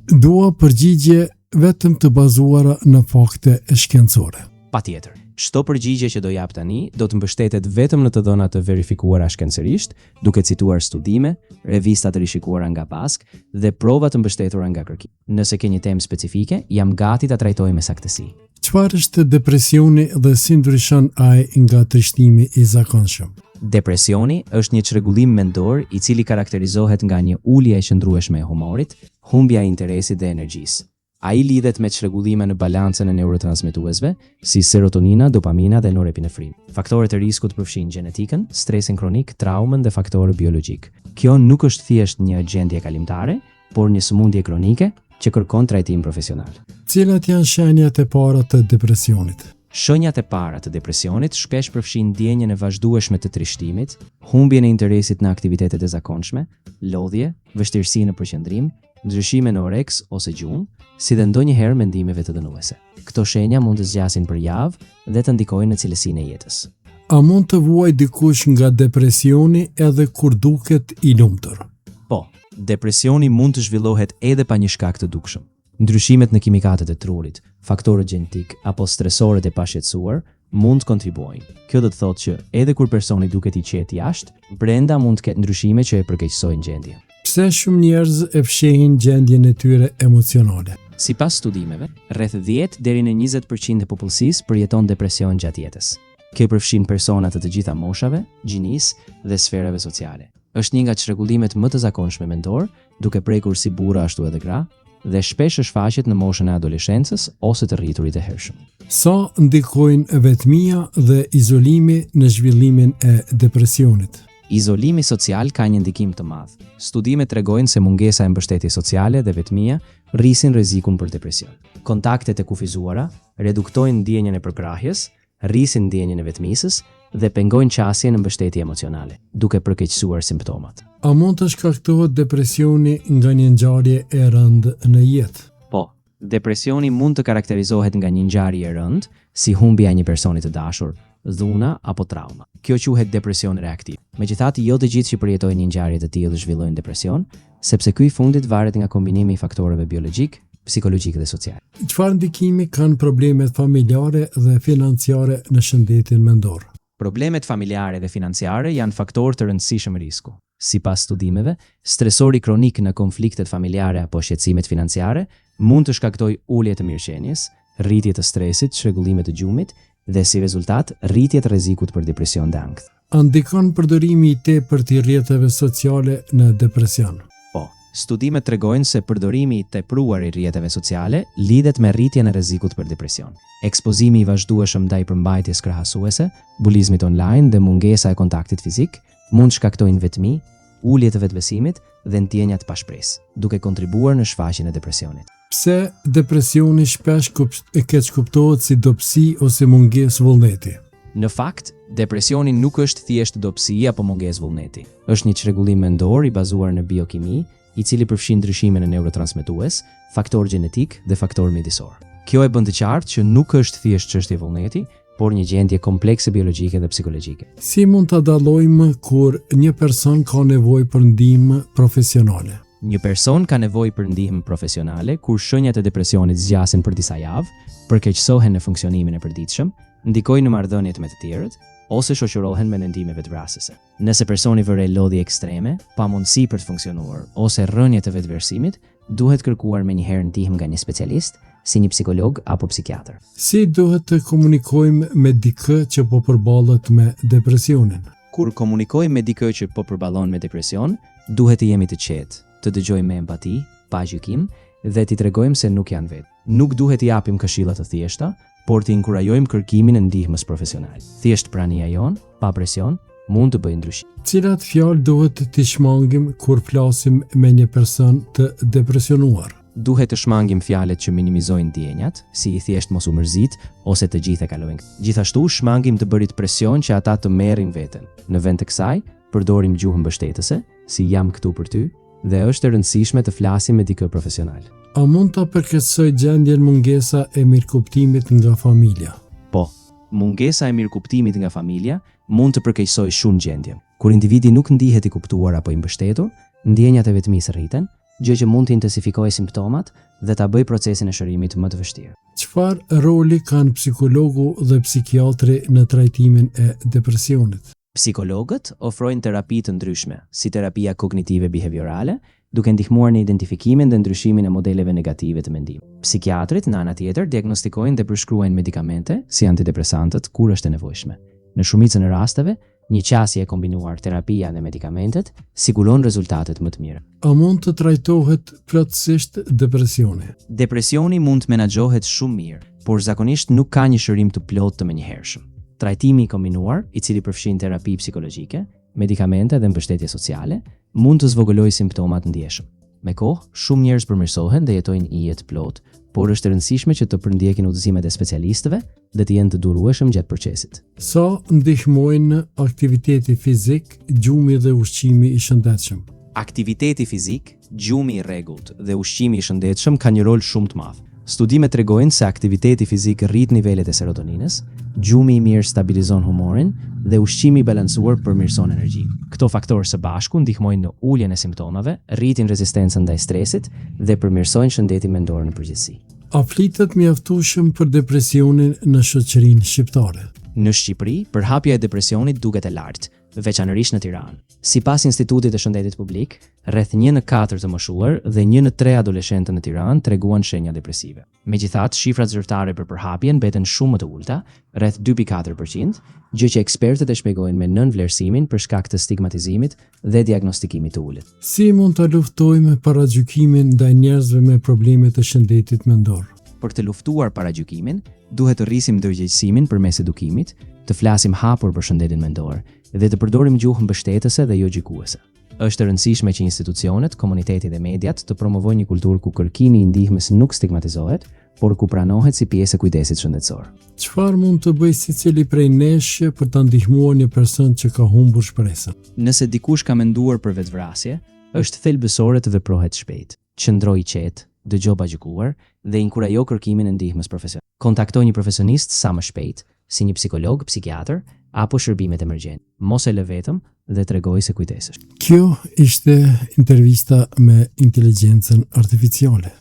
Dua përgjigje vetëm të bazuara në fakte shkencore. Patjetër. Çdo përgjigje që do jap tani do të mbështetet vetëm në të dhëna të verifikuara shkencërisht, duke cituar studime, revista të rishikuara nga PASK dhe prova të mbështetura nga kërkim. Nëse ke një temë specifike, jam gati ta trajtoj me saktësi. Çfarë është depresioni dhe si ndryshon ai nga trishtimi i zakonshëm? Depresioni është një çrregullim mendor i cili karakterizohet nga një ulje e qëndrueshme e humorit, humbja e interesit dhe energjisë. Ai lidhet me çrregullime në balancën e neurotransmetuesve, si serotonina, dopamina dhe norepinefrin. Faktorët e riskut përfshin gjenetikën, stresin kronik, traumën dhe faktorë biologjik. Kjo nuk është thjesht një gjendje kalimtare, por një sëmundje kronike që kërkon trajtim profesional. Cilat janë shenjat e para të depresionit? Shenjat e para të depresionit shpesh përfshin ndjenjen e vazhdueshme të trishtimit, humbjen e interesit në aktivitetet e zakonshme, lodhje, vështirësi në përqendrim, ndryshime në oreks ose gjumë, si dhe ndonjëherë mendimeve të dënuese. Këto shenja mund të zgjasin për javë dhe të ndikojnë në cilësinë e jetës. A mund të vuaj dikush nga depresioni edhe kur duket i lumtur? Po, depresioni mund të zhvillohet edhe pa një shkak të dukshëm. Ndryshimet në kimikatet e trurit, faktorët gjenetik apo stresorët e pashqetësuar mund të kontribuojnë. Kjo do të thotë që edhe kur personi duket i qetë jashtë, brenda mund të ketë ndryshime që e përkeqësojnë gjendjen. Pse shumë njerëz e fshehin gjendjen e tyre emocionale? Sipas studimeve, rreth 10 deri në 20% e popullsisë përjeton depresion gjatë jetës. Kjo përfshin persona të gjitha moshave, gjinisë dhe sferave sociale. Është një nga çrregullimet më të zakonshme mendor, duke prekur si burra ashtu edhe gra, dhe shpesh shfaqet në moshën e adoleshencës ose të rriturit e hershëm. Sa ndikojnë vetmia dhe izolimi në zhvillimin e depresionit? Izolimi social ka një ndikim të madh. Studimet tregojnë se mungesa e mbështetjes sociale dhe vetmia rrisin rrezikun për depresion. Kontaktet e kufizuara reduktojnë ndjenjen e përkrahjes, rrisin ndjenjen e vetmisës dhe pengojnë qasjen në mbështetje emocionale, duke përkeqësuar simptomat. A mund të shkaktohet depresioni nga një ngjarje e rëndë në jetë? Po, depresioni mund të karakterizohet nga një ngjarje e rëndë, si humbja e një personi të dashur, dhuna apo trauma. Kjo quhet depresion reaktiv. Megjithatë, jo të gjithë që përjetojnë një ngjarje të tillë zhvillojnë depresion, sepse ky i fundit varet nga kombinimi i faktorëve biologjik, psikologjik dhe social. Çfarë ndikimi kanë problemet familjare dhe financiare në shëndetin mendor? Problemet familjare dhe financiare janë faktorë të rëndësishëm risku. Sipas studimeve, stresori kronik në konfliktet familjare apo shqetësimet financiare mund të shkaktojë ulje të mirëqenies, rritje të stresit, çrregullime të gjumit dhe si rezultat rritje të rrezikut për depresion dhe ankth. A ndikon përdorimi i tepërt i rrjeteve sociale në depresion? Po, studimet tregojnë se përdorimi i tepruar i rrjeteve sociale lidhet me rritjen e rrezikut për depresion. Ekspozimi i vazhdueshëm ndaj përmbajtjes krahasuese, bulizmit online dhe mungesa e kontaktit fizik mund shkaktojnë vetmi, ulje të vetbesimit dhe ndjenja të pashpresë, duke kontribuar në shfaqjen e depresionit. Pse depresioni shpesh keq kuptohet si dobësi ose mungesë vullneti? Në fakt, depresioni nuk është thjesht dobësi apo mungesë vullneti. Është një çrregullim mendor i bazuar në biokimi, i cili përfshin ndryshime në neurotransmetues, faktor gjenetik dhe faktor mjedisor. Kjo e bën të qartë që nuk është thjesht çështje vullneti, por një gjendje komplekse biologjike dhe psikologjike. Si mund ta dallojmë kur një person ka nevojë për ndihmë profesionale? Një person ka nevojë për ndihmë profesionale kur shenjat e depresionit zgjasin për disa javë, përkeqësohen në funksionimin e përditshëm, ndikojnë në marrëdhëniet me të tjerët ose shoqërohen me ndihmë vetvrasëse. Nëse personi vëre lodhje ekstreme, pamundësi për të funksionuar ose rrënje të vetëvlerësimit, duhet kërkuar menjëherë ndihmë nga një specialist, si një psikolog apo psikiatër. Si duhet të komunikojmë me dikë që po përballet me depresionin? Kur komunikojmë me dikë që po përballon me depresion, duhet të jemi të qetë, të dëgjojmë me empati, pa gjykim dhe t'i tregojmë se nuk janë vetë. Nuk duhet t'i japim këshilla të thjeshta, por t'i inkurajojmë kërkimin e ndihmës profesionale. Thjesht prania jon, pa presion, mund të bëjë ndryshim. Cilat fjalë duhet t'i shmangim kur flasim me një person të depresionuar? Duhet të shmangim fjalët që minimizojnë ndjenjat, si i thjesht mos u mërzit ose të gjithë e kalojnë. Gjithashtu shmangim të bërit presion që ata të merrin veten. Në vend të kësaj, përdorim gjuhë mbështetëse, si jam këtu për ty, dhe është e rëndësishme të flasim me dikë profesional. A mund ta përkeqësoj gjendjen mungesa e mirëkuptimit nga familja? Po, mungesa e mirëkuptimit nga familja mund të përkeqësojë shumë gjendjen. Kur individi nuk ndihet i kuptuar apo i mbështetur, ndjenjat e vetmisë rriten, gjë që mund të intensifikojë simptomat dhe ta bëjë procesin e shërimit më të vështirë. Çfarë roli kanë psikologu dhe psikiatri në trajtimin e depresionit? Psikologët ofrojnë terapi të ndryshme, si terapia kognitive behaviorale, duke ndihmuar në identifikimin dhe ndryshimin e modeleve negative të mendimit. Psikiatrit në ana tjetër diagnostikojnë dhe përshkruajnë medikamente, si antidepresantët, kur është e nevojshme. Në shumicën e rasteve, një qasje e kombinuar terapia dhe medikamentet siguron rezultatet më të mira. A mund të trajtohet plotësisht depresioni? Depresioni mund të menaxhohet shumë mirë, por zakonisht nuk ka një shërim të plotë të menjëhershëm. Trajtimi i kombinuar, i cili përfshin terapi psikologjike, medikamente dhe mbështetje sociale, mund të zvogëlojë simptomat ndjeshëm. Me kohë, shumë njerëz përmirësohen dhe jetojnë një jetë plotë, por është e rëndësishme që të përndjekin udhëzimet e specialistëve dhe të jenë të durueshëm gjatë procesit. Sa ndihmojnë aktiviteti fizik, gjumi dhe ushqimi i shëndetshëm? Aktiviteti fizik, gjumi i rregullt dhe ushqimi i shëndetshëm kanë një rol shumë të madh. Studimet tregojnë se aktiviteti fizik rrit nivelet e serotoninës, gjumi i mirë stabilizon humorin dhe ushqimi i balancuar përmirëson energjinë. Këto faktorë së bashku ndihmojnë në uljen e simptomave, rritin rezistencën ndaj stresit dhe përmirësojnë shëndetin mendor në përgjithësi. A flitet mjaftueshëm për depresionin në shoqërinë shqiptare? Në Shqipëri, përhapja e depresionit duket e lartë, veçanërisht në Tiranë. Sipas Institutit të Shëndetit Publik, rreth 1 në 4 të moshuar dhe 1 në 3 adoleshentë në Tiranë treguan shenja depresive. Megjithatë, shifrat zyrtare për përhapjen mbeten shumë më të ulta, rreth 2.4%, gjë që ekspertët e shpjegojnë me nënvlerësimin për shkak të stigmatizimit dhe diagnostikimit të ulët. Si mund ta luftojmë paragjykimin ndaj njerëzve me probleme të shëndetit mendor? Për të luftuar paragjykimin, duhet të rrisim ndërgjegjësimin përmes edukimit, të flasim hapur për shëndetin mendor dhe të përdorim gjuhë mbështetëse dhe jo gjykuese. Është e rëndësishme që institucionet, komuniteti dhe mediat të promovojnë një kulturë ku kërkimi i ndihmës nuk stigmatizohet, por ku pranohet si pjesë e kujdesit shëndetësor. Çfarë mund të bëjë secili prej nesh për ta ndihmuar një person që ka humbur shpresën? Nëse dikush ka menduar për vetvrasje, është thelbësore të veprohet shpejt. Qëndroj i qetë, dëgjoj pa gjykuar dhe inkurajo kërkimin e ndihmës profesionale. Kontaktoj një profesionist sa më shpejt, si një psikolog, psikiatër apo shërbimet emergjente. Mos e lë vetëm dhe tregoj se kujdesesh. Kjo ishte intervista me inteligjencën artificiale.